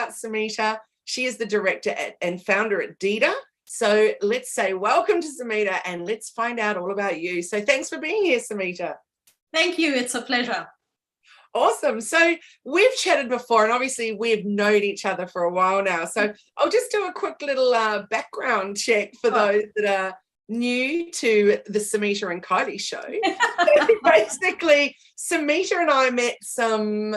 about Samita. She is the director and founder at Deida. So let's say welcome to Samita and let's find out all about you. So thanks for being here, Samita. Thank you. It's a pleasure. Awesome. So we've chatted before and obviously we've known each other for a while now. So I'll just do a quick little background check for those that are new to the Samita and Kylie show. Basically, Samita and I met some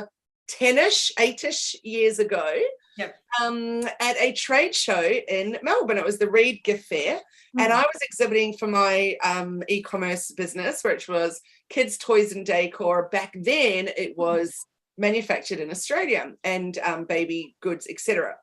10-ish, 8-ish years ago at a trade show in Melbourne. It was the Reed Gift Fair. And I was exhibiting for my e-commerce business, which was kids' toys and decor. Back then, it was manufactured in Australia and baby goods, etc.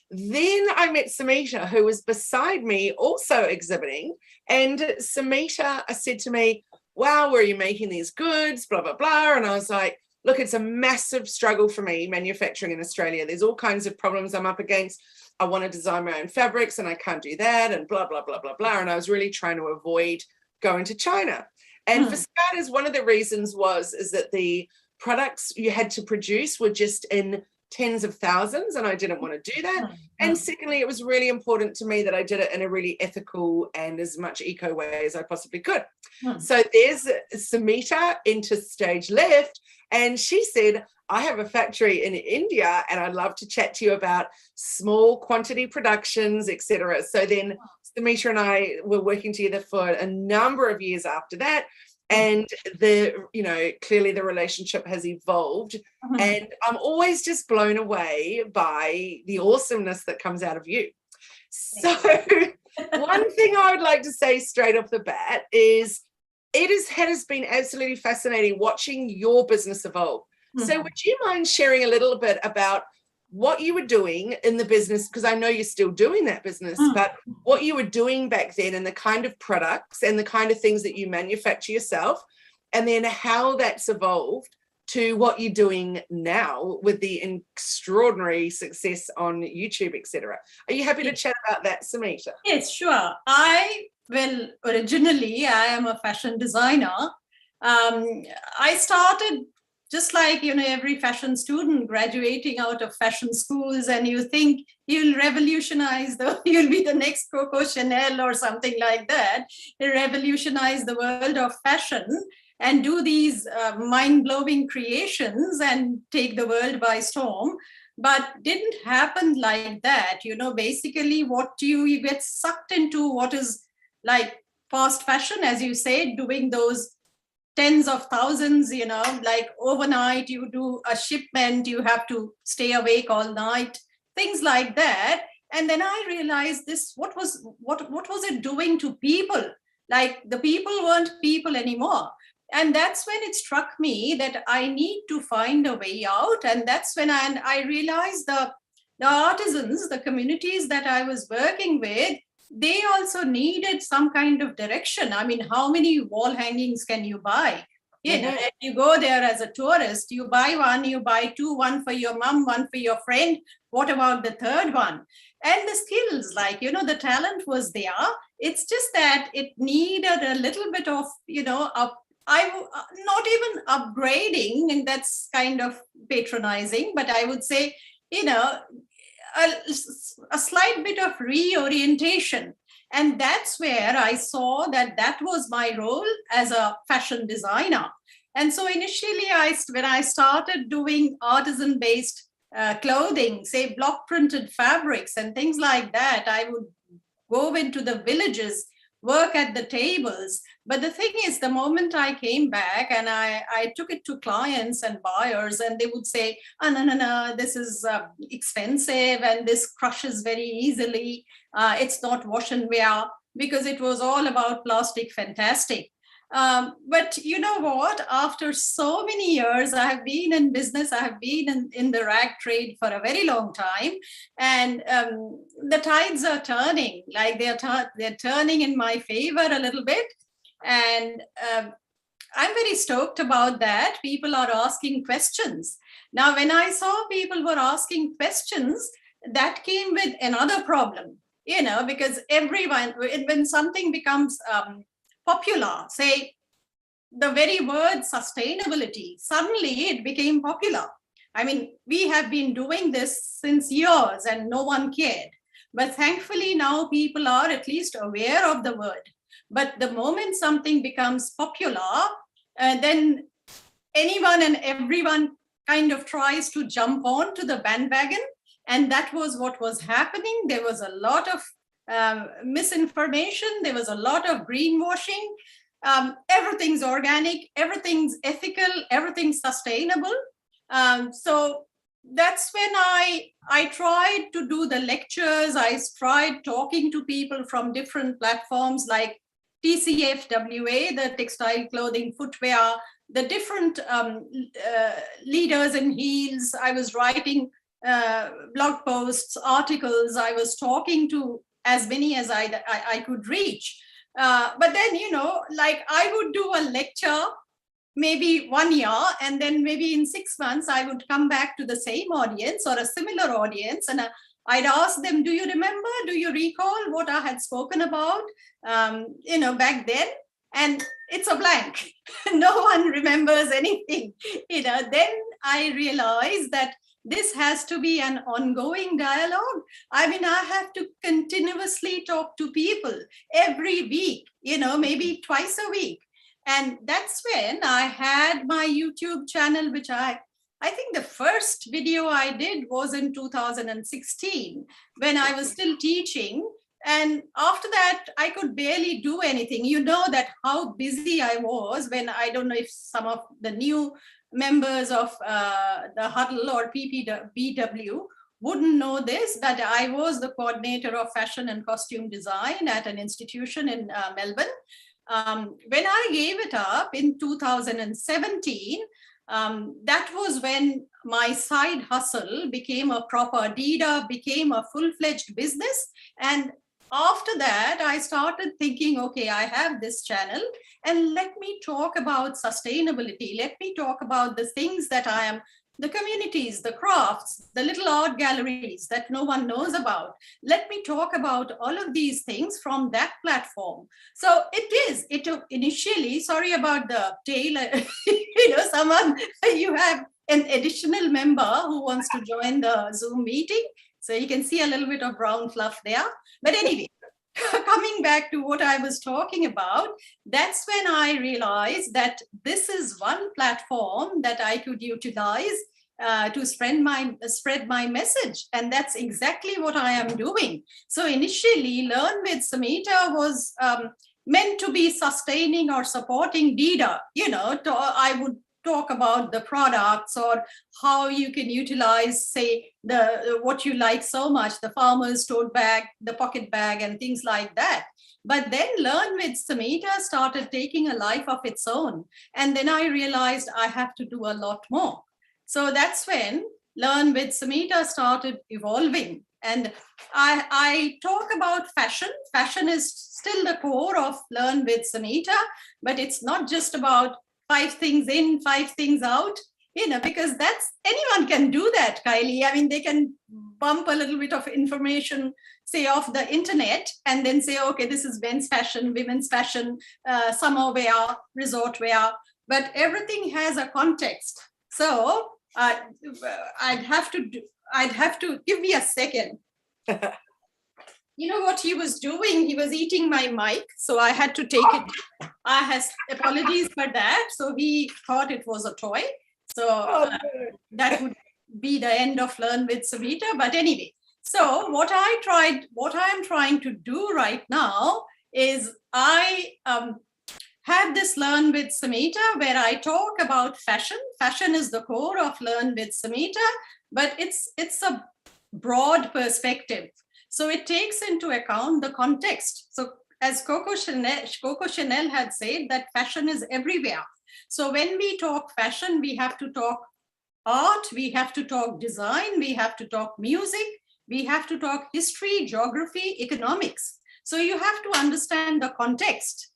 Then I met Samita, who was beside me also exhibiting. And Samita said to me, wow, where are you making these goods? Blah, blah, blah. And I was like, look, it's a massive struggle for me manufacturing in Australia. There's all kinds of problems I'm up against. I want to design my own fabrics and I can't do that and blah, blah, blah, blah, blah. And I was really trying to avoid going to China. And for starters, one of the reasons is that the products you had to produce were just in tens of thousands and I didn't want to do that. And secondly, it was really important to me that I did it in a really ethical and as much eco way as I possibly could. So there's Samita into stage left. And she said, I have a factory in India and I'd love to chat to you about small quantity productions, etc. So then Samita and I were working together for a number of years after that. And clearly the relationship has evolved. And I'm always just blown away by the awesomeness that comes out of you. So one thing I would like to say straight off the bat is it has been absolutely fascinating watching your business evolve. So would you mind sharing a little bit about what you were doing in the business? Because I know you're still doing that business, but what you were doing back then and the kind of products and the kind of things that you manufacture yourself, and then how that's evolved to what you're doing now with the extraordinary success on YouTube, etc. Are you happy to chat about that, Samita? Yes, sure. Originally, I am a fashion designer. I started just like, every fashion student graduating out of fashion schools, and you think you'll revolutionize you'll be the next Coco Chanel or something like that, you revolutionize the world of fashion and do these mind-blowing creations and take the world by storm. But didn't happen like that. Basically what you get sucked into what is like fast fashion, as you say, doing those tens of thousands, like overnight you do a shipment, you have to stay awake all night, things like that. And then I realized what was it doing to people? Like the people weren't people anymore. And that's when it struck me that I need to find a way out. And that's when I realized the artisans, the communities that I was working with, they also needed some kind of direction. I mean, how many wall hangings can you buy? If you go there as a tourist, you buy one, you buy two, one for your mom, one for your friend. What about the third one? And the skills, the talent was there. It's just that it needed a little bit of, not even upgrading, and that's kind of patronizing, but I would say, a slight bit of reorientation. And that's where I saw that was my role as a fashion designer. And so initially, when I started doing artisan-based clothing, say block printed fabrics and things like that, I would go into the villages, work at the tables. But the thing is, the moment I came back and I took it to clients and buyers, and they would say, oh, no, this is expensive and this crushes very easily. It's not wash and wear, because it was all about plastic fantastic. But you know what? After so many years, I have been in business, I have been in the rag trade for a very long time. And the tides are turning, like they're turning in my favor a little bit. And I'm very stoked about that. People are asking questions. Now, when I saw people were asking questions, that came with another problem, because everyone, when something becomes popular, say the very word sustainability, suddenly it became popular. I mean, we have been doing this since years and no one cared. But thankfully now people are at least aware of the word. But the moment something becomes popular, then anyone and everyone kind of tries to jump on to the bandwagon. And that was what was happening. There was a lot of misinformation. There was a lot of greenwashing. Everything's organic, everything's ethical, everything's sustainable. So that's when I tried to do the lectures. I tried talking to people from different platforms like TCFWA, the textile clothing footwear, the different leaders in heels. I was writing blog posts, articles. I was talking to as many as I could reach. But then, you know, like I would do a lecture maybe 1 year, and then maybe in 6 months, I would come back to the same audience or a similar audience. And I'd ask them, do you remember, do you recall what I had spoken about, you know, back then? And it's a blank. No one remembers anything. You know, then I realized that this has to be an ongoing dialogue. I mean, I have to continuously talk to people every week, you know, maybe twice a week. And that's when I had my YouTube channel, which I think the first video I did was in 2016 when I was still teaching. And after that, I could barely do anything. You know that how busy I was when, I don't know if some of the new members of the Huddle or PPBW wouldn't know this, but I was the coordinator of fashion and costume design at an institution in Melbourne. When I gave it up in 2017, that was when my side hustle became a proper, Deida became a full-fledged business. And after that, I started thinking, okay, I have this channel and let me talk about sustainability. Let me talk about the things that I am, the communities, the crafts, the little art galleries that no one knows about. Let me talk about all of these things from that platform. So it took initially, sorry about the tail, you know, someone, you have an additional member who wants to join the Zoom meeting. So you can see a little bit of brown fluff there. But anyway, coming back to what I was talking about, that's when I realized that this is one platform that I could utilize to spread my message. And that's exactly what I am doing. So initially, Learn with Samita was meant to be sustaining or supporting Deida. You know, I would talk about the products or how you can utilize, say, what you like so much, the farmer's tote bag, the pocket bag, and things like that. But then Learn with Samita started taking a life of its own. And then I realized I have to do a lot more. So that's when Learn with Samita started evolving. And I talk about fashion. Fashion is still the core of Learn with Samita, but it's not just about 5 things in, 5 things out, you know, because that's, anyone can do that, Kylie. I mean, they can bump a little bit of information, say, off the internet and then say, okay, this is men's fashion, women's fashion, summer wear, resort wear, but everything has a context. So I'd have to give me a second. You know what he was doing? He was eating my mic, so I had to take it. I has apologies for that. So he thought it was a toy. So that would be the end of Learn with Samita. But anyway, so what I'm trying to do right now is I have this Learn with Samita where I talk about fashion. Fashion is the core of Learn with Samita, but it's a broad perspective. So it takes into account the context. So as Coco Chanel had said, that fashion is everywhere. So when we talk fashion, we have to talk art, we have to talk design, we have to talk music, we have to talk history, geography, economics. So you have to understand the context.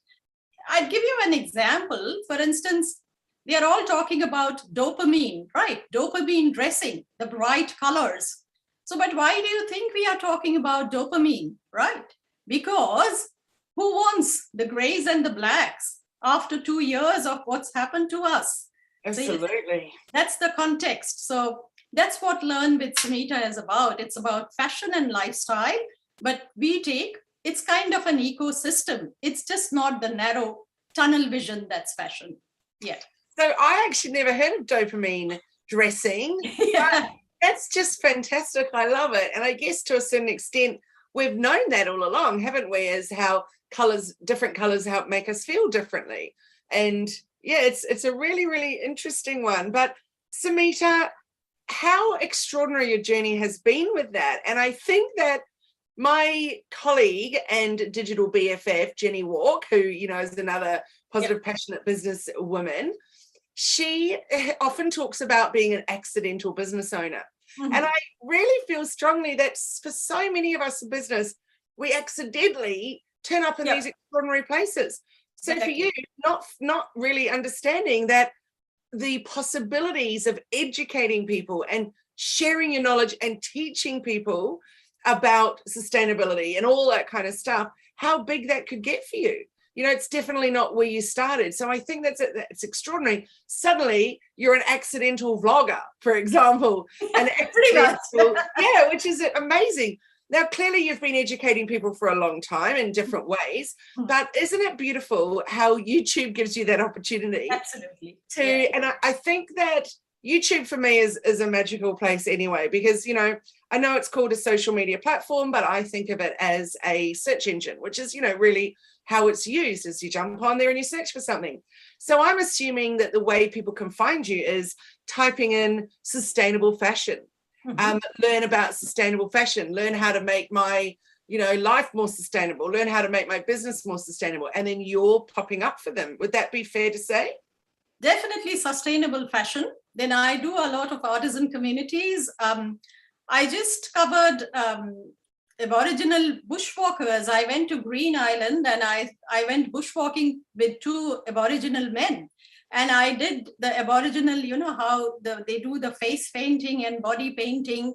I'd give you an example. For instance, they are all talking about dopamine, right? Dopamine dressing, the bright colors. So, but why do you think we are talking about dopamine, right? Because who wants the grays and the blacks after 2 years of what's happened to us? Absolutely. So that's the context. So that's what Learn with Samita is about. It's about fashion and lifestyle, but it's kind of an ecosystem. It's just not the narrow tunnel vision that's fashion. Yeah. So I actually never heard of dopamine dressing. Yeah. That's just fantastic. I love it. And I guess to a certain extent, we've known that all along, haven't we? As how different colors help make us feel differently. And yeah, it's a really, really interesting one. But Samita, how extraordinary your journey has been with that. And I think that my colleague and digital BFF, Jenny Walk, who, is another positive, passionate business woman, she often talks about being an accidental business owner. Mm-hmm. And I really feel strongly that for so many of us in business, we accidentally turn up in these extraordinary places. So for you, not really understanding that the possibilities of educating people and sharing your knowledge and teaching people about sustainability and all that kind of stuff, how big that could get for you. It's definitely not where you started. So I think it's extraordinary. Suddenly you're an accidental vlogger, for example. Which is amazing. Now, clearly you've been educating people for a long time in different ways, but isn't it beautiful how YouTube gives you that opportunity? Absolutely. And I think that YouTube for me is a magical place anyway, because, I know it's called a social media platform, but I think of it as a search engine, which is, really how it's used is you jump on there and you search for something. So I'm assuming that the way people can find you is typing in sustainable fashion. Learn about sustainable fashion, learn how to make my, life more sustainable, learn how to make my business more sustainable. And then you're popping up for them. Would that be fair to say? Definitely sustainable fashion. Then I do a lot of artisan communities. I just covered Aboriginal bushwalkers. I went to Green Island and I went bushwalking with 2 Aboriginal men. And I did the Aboriginal, how they do the face painting and body painting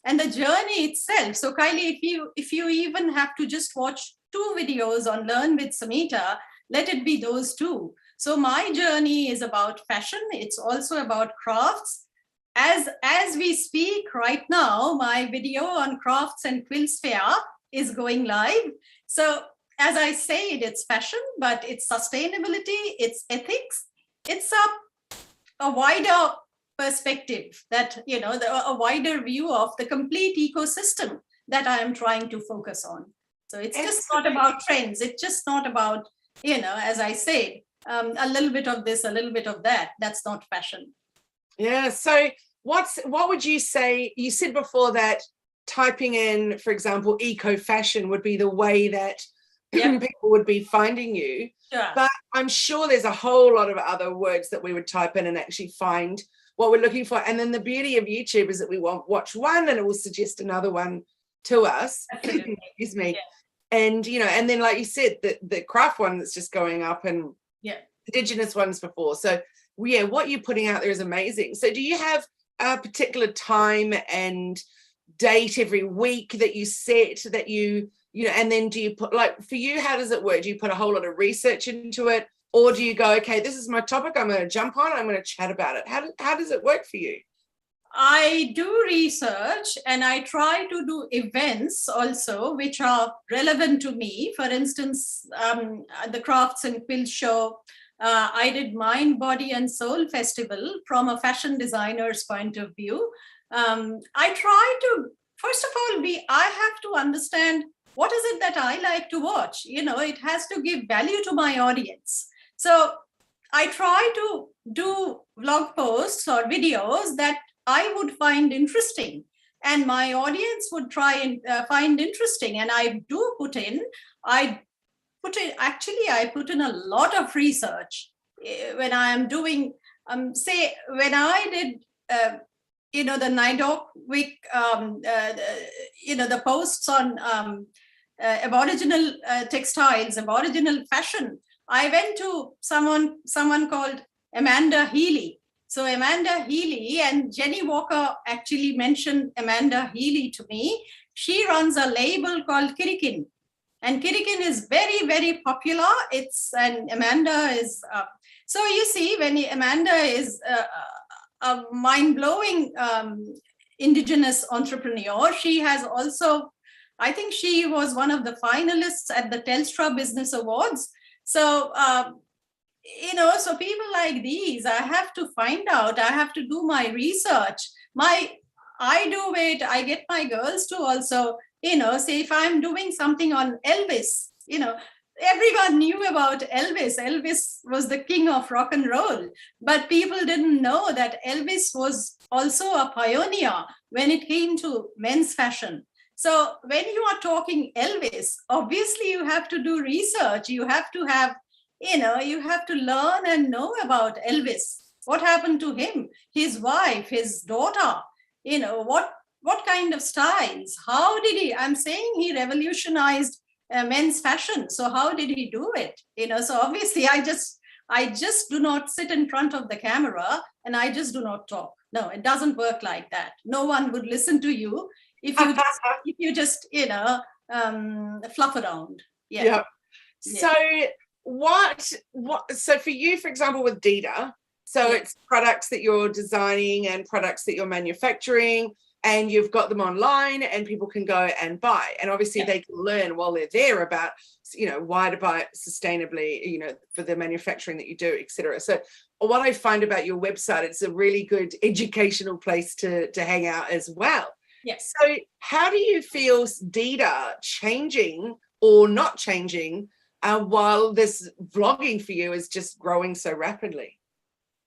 and the journey itself. So Kylie, if you even have to just watch 2 videos on Learn with Samita, let it be those 2. So my journey is about fashion. It's also about crafts. As we speak right now, my video on crafts and quilts fair is going live. So as I said, it's fashion, but it's sustainability, it's ethics. It's a wider perspective that, a wider view of the complete ecosystem that I am trying to focus on. So it's just not about trends. It's just not about, as I said, a little bit of this, a little bit of that. That's not fashion. Yeah. So what would you say? You said before that typing in, for example, eco fashion would be the way that people would be finding you. Sure. But I'm sure there's a whole lot of other words that we would type in and actually find what we're looking for. And then the beauty of YouTube is that we watch one and it will suggest another one to us. Excuse me. Yeah. And, and then like you said, the craft one that's just going up and Indigenous ones before. So what you're putting out there is amazing. So do you have a particular time and date every week that you set that you and then do you put, like, for you, how does it work? Do you put a whole lot of research into it, or do you go, okay, this is my topic, I'm going to jump on, I'm going to chat about it? How does it work for you? I do research and I try to do events also which are relevant to me. For instance, the Crafts and Quilt Show, I did Mind, Body and Soul Festival from a fashion designer's point of view. I try to, first of all, I have to understand what is it that I like to watch. It has to give value to my audience. So I try to do vlog posts or videos that I would find interesting and my audience would try and find interesting. And I put in a lot of research when I am doing, say, when I did, the NIDOC week, the posts on Aboriginal textiles, Aboriginal fashion, I went to someone called Amanda Healy. So Amanda Healy, and Jenny Walker actually mentioned Amanda Healy to me. She runs a label called Kirikin. And Kirikin is very, very popular. And Amanda is, so you see, when Amanda is a mind-blowing indigenous entrepreneur. She has also, I think she was one of the finalists at the Telstra Business Awards. So, so people like these, I have to find out, I have to do my research. I do it, I get my girls to also, say if I'm doing something on Elvis, everyone knew about Elvis. Elvis was the king of rock and roll, but people didn't know that Elvis was also a pioneer when it came to men's fashion. So when you are talking Elvis, obviously you have to do research. You have to have, you have to learn and know about Elvis. What happened to him, his wife, his daughter, what kind of styles? How did he, I'm saying he revolutionized men's fashion. So how did he do it? So obviously I just do not sit in front of the camera and I just do not talk. No, it doesn't work like that. No one would listen to you if you just fluff around. Yeah. Yep. So so for you, for example, with Deida, so it's products that you're designing and products that you're manufacturing, and you've got them online and people can go and buy. And obviously they can learn while they're there about, why to buy it sustainably, for the manufacturing that you do, etc. So what I find about your website, it's a really good educational place to hang out as well. Yes. So how do you feel Deida changing or not changing while this vlogging for you is just growing so rapidly?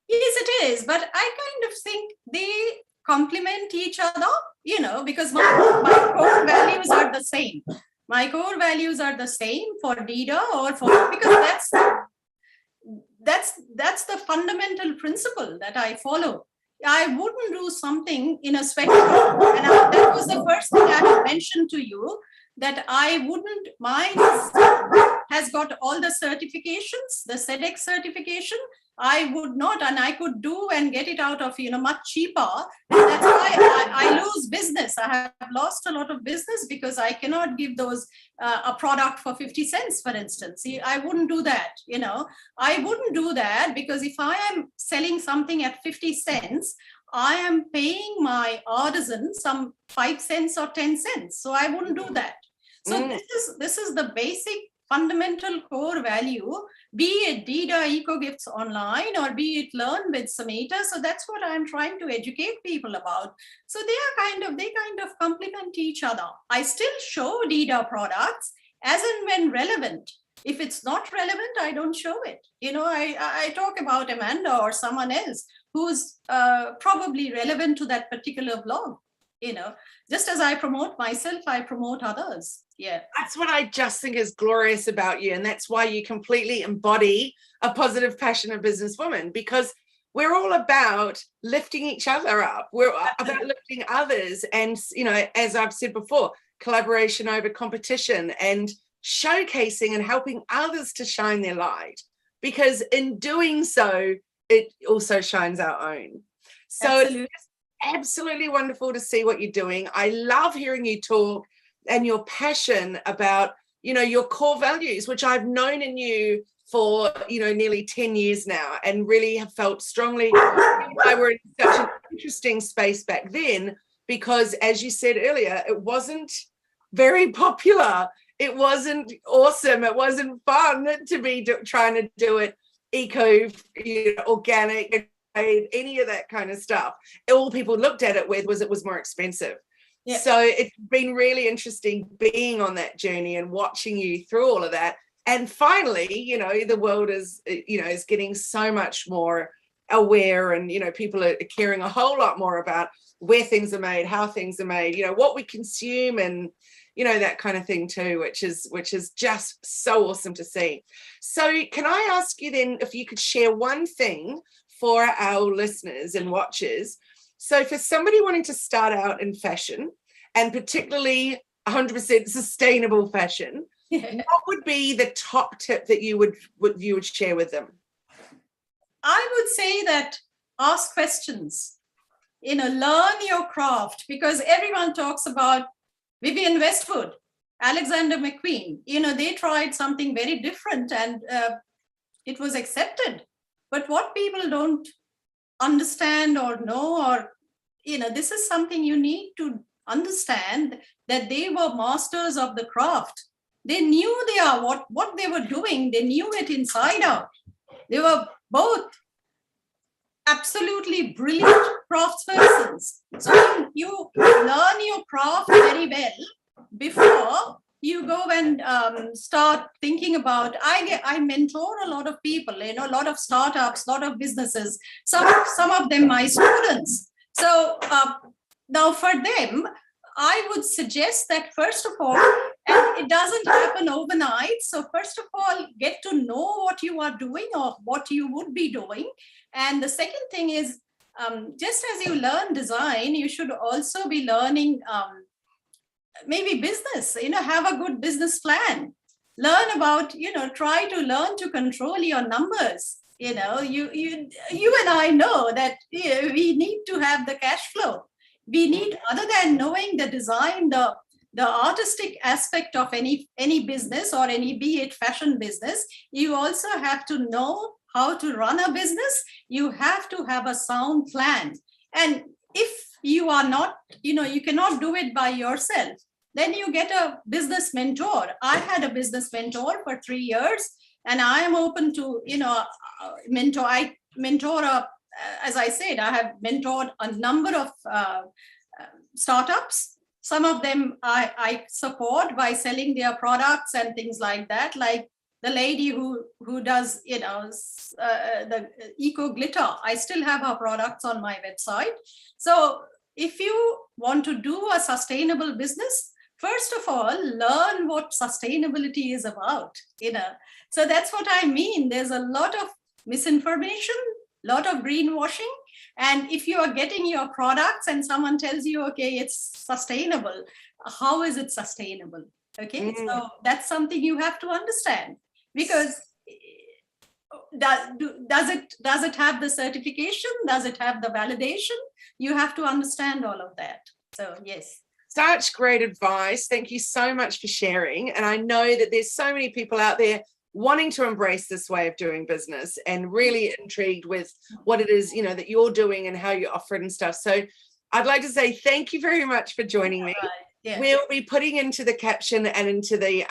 Yes, it is. But I kind of think they complement each other, because my core values are the same. My core values are the same for Deida because that's the fundamental principle that I follow. I wouldn't do something in a sweatshop. And that was the first thing I had mentioned to you, that I wouldn't, mine has got all the certifications, the SEDEX certification. I would not, and I could do and get it out of, much cheaper. And that's why I lose business. I have lost a lot of business because I cannot give those a product for 50 cents, for instance. See, I wouldn't do that, I wouldn't do that because if I am selling something at 50 cents, I am paying my artisan some 5 cents or 10 cents. So I wouldn't do that. So this is the basic fundamental core value, be it Deida Eco Gifts online or be it Learn with Samita. So that's what I'm trying to educate people about. So they kind of complement each other. I still show Deida products as and when relevant. If it's not relevant, I don't show it. I talk about Amanda or someone else who's probably relevant to that particular vlog. Just as I promote myself, I promote others. Yeah. That's what I just think is glorious about you. And that's why you completely embody a positive, passionate businesswoman, because we're all about lifting each other up. We're about lifting others. And, as I've said before, collaboration over competition and showcasing and helping others to shine their light, because in doing so, it also shines our own. So Absolutely. It's absolutely wonderful to see what you're doing. I love hearing you talk and your passion about, your core values, which I've known in you for, nearly 10 years now, and really have felt strongly. You and I were in such an interesting space back then, because as you said earlier, it wasn't very popular. It wasn't awesome. It wasn't fun to be trying to do it eco, organic, any of that kind of stuff. All people looked at it with was it was more expensive. Yeah. So it's been really interesting being on that journey and watching you through all of that. And finally, the world is, is getting so much more aware, and, people are caring a whole lot more about where things are made, how things are made, what we consume, and, that kind of thing too, which is just so awesome to see. So can I ask you then if you could share one thing for our listeners and watchers? So for somebody wanting to start out in fashion, and particularly 100% sustainable fashion, what would be the top tip that you would share with them? I would say that ask questions, learn your craft, because everyone talks about Vivienne Westwood, Alexander McQueen. They tried something very different and it was accepted. But what people don't understand or know, or, this is something you need to understand, that they were masters of the craft. They knew what they were doing. They knew it inside out. They were both absolutely brilliant craftspersons. So you learn your craft very well before you go and start thinking about. I mentor a lot of people, a lot of startups, a lot of businesses. Some of them my students. So now for them, I would suggest that first of all, and it doesn't happen overnight. So first of all, get to know what you are doing or what you would be doing. And the second thing is, just as you learn design, you should also be learning maybe business, have a good business plan. Learn about, try to learn to control your numbers. You and I know that we need to have the cash flow. We need, other than knowing the design, the artistic aspect of any business or be it fashion business, you also have to know how to run a business. You have to have a sound plan. And if you are not, you cannot do it by yourself, then you get a business mentor. I had a business mentor for 3 years, and I am open to, mentor. I mentor, as I said, I have mentored a number of startups. Some of them I support by selling their products and things like that, like the lady who does, the eco glitter. I still have her products on my website. So if you want to do a sustainable business, first of all, learn what sustainability is about, So that's what I mean. There's a lot of misinformation, a lot of greenwashing. And if you are getting your products and someone tells you, okay, it's sustainable, how is it sustainable? Okay, so that's something you have to understand, because does it have the certification? Does it have the validation? You have to understand all of that. So yes. Such great advice. Thank you so much for sharing. And I know that there's so many people out there wanting to embrace this way of doing business and really intrigued with what it is, that you're doing and how you offer it and stuff. So I'd like to say thank you very much for joining me. Yeah. We'll be putting into the caption and into the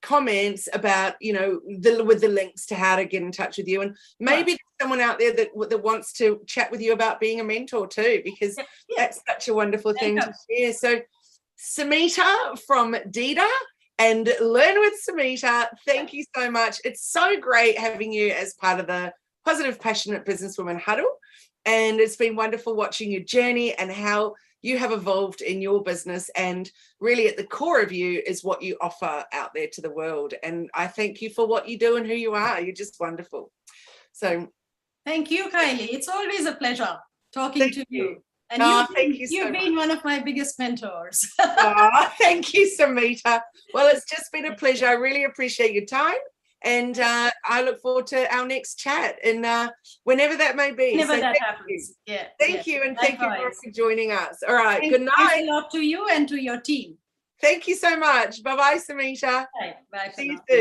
comments about, with the links to how to get in touch with you. And maybe there's someone out there that wants to chat with you about being a mentor too, because that's such a wonderful thing to share. So Samita from Deida and Learn with Samita, thank you so much. It's so great having you as part of the Positive Passionate Businesswoman Huddle. And it's been wonderful watching your journey and how you have evolved in your business. And really at the core of you is what you offer out there to the world. And I thank you for what you do and who you are. You're just wonderful. So thank you, Kylie. It's always a pleasure talking to you. And you've been one of my biggest mentors. Thank you, Samita. Well, it's just been a pleasure. I really appreciate your time. And I look forward to our next chat, and whenever that may be. Whenever that happens. Yeah. Thank you, and thank you for joining us. All right. Good night. Thanks a lot to you and to your team. Thank you so much. Bye-bye, Samita. Bye. Bye. See you soon.